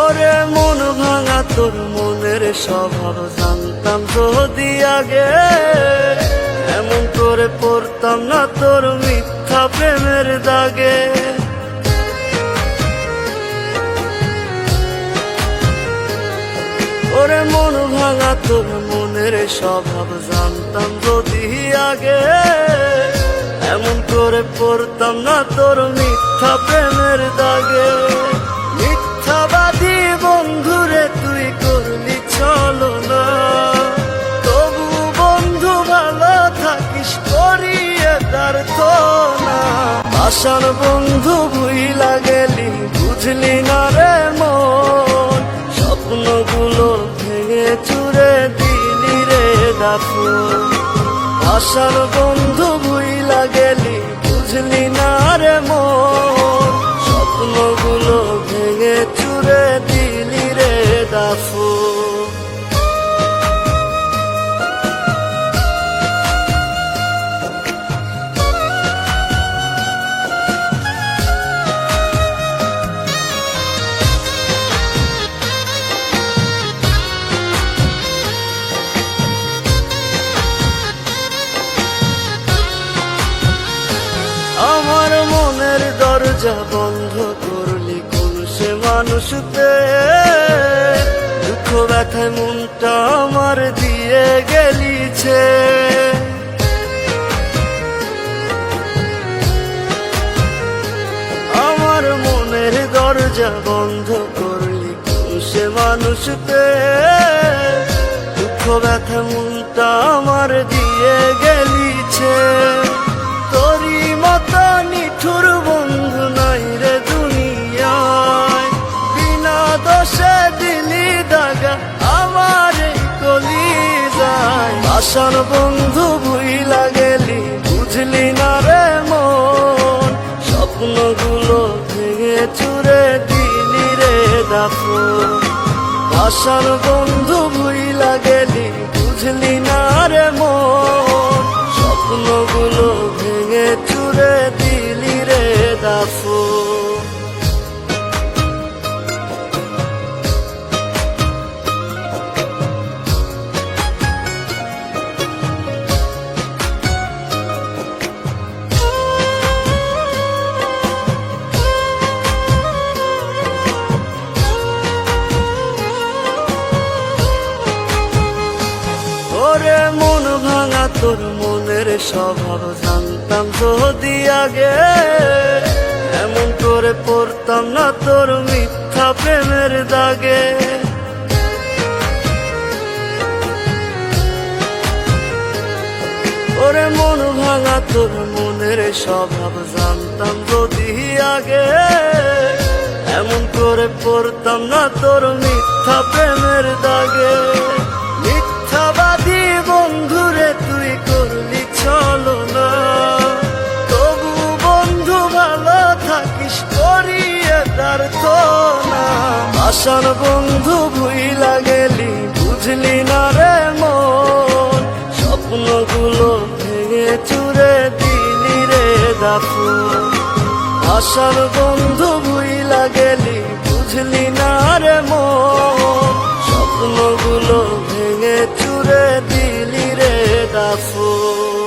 ওরে মন ভাঙা তোর মনের স্বভাব জানতাম যদি আগে, এমন করে পড়তাম না তোর মিথ্যা প্রেমের দাগে। ওরে মন ভাঙা তোর মনের স্বভাব জানতাম যদি আগে, এমন করে পড়তাম না তোর মিথ্যা প্রেমের দাগে। মিথ্যাবাদী বন্ধুরে তুই করলি ছলনা, তবু বন্ধু ভালো থাকিস করিয়ে তার তো না। আশার বন্ধু ভুইলা গেলি বুঝলি না রে মন, স্বপ্নগুলো ভেঙে চুরে দিলি রে দাফন। আশার বন্ধু ভুইলা গেলি বুঝলি না রে মন, স্বপ্নগুলো ভেঙে চুরে দিলি রে দাফন। আমার মনের দরজা বন্ধ করলি কোন সে মানুষ পেয়ে, দুঃখ ব্যথায় মনটা আমার দিয়ে গেলিছে। আমার মনের দরজা বন্ধ করলি কোন সে মানুষ পেয়ে, দুঃখ ব্যথা মনটা আমার দিয়ে গেলিছে। তোরি মতো নিঠুর বন্ধু নাই রে দুনিয়ায়, বিনা দোষে দিলি দাগা আমার এই কলিজায়। আশার বন্ধু ভুইলা গেলি বুঝলি না রে মন, স্বপ্নগুলো ভেঙে চুরে দিলি রে দাফন। আশার বন্ধু ভুইলা গেলি বুঝলি না রে মন, স্বপ্নগুলো ভেঙে চুরে দিলি রে দাফন। ওরে মন ভাঙা তোর মনের স্বভাব জানতাম যদি আগে, এমন করে পড়তাম না তোর মিথ্যা প্রেমের দাগে। ওরে মন ভাঙা তোর মনের স্বভাব জানতাম যদি আগে, এমন করে পড়তাম না তোর মিথ্যা প্রেমের দাগে। মিথ্যাবাদী বন্ধুরে তুই করলি ছলনা, তবু বন্ধু ভালো থাকিস করিয়ে তার তো না। আশার বন্ধু ভুইলা গেলি বুঝলি না রে মন, স্বপ্নগুলো ভেঙে চুরে দিলি রে দাফন। আশার বন্ধু ভুইলা গেলি বুঝলি না রে মন, স্বপ্নগুলো ভেঙে চুরে দিলি রে দাফন।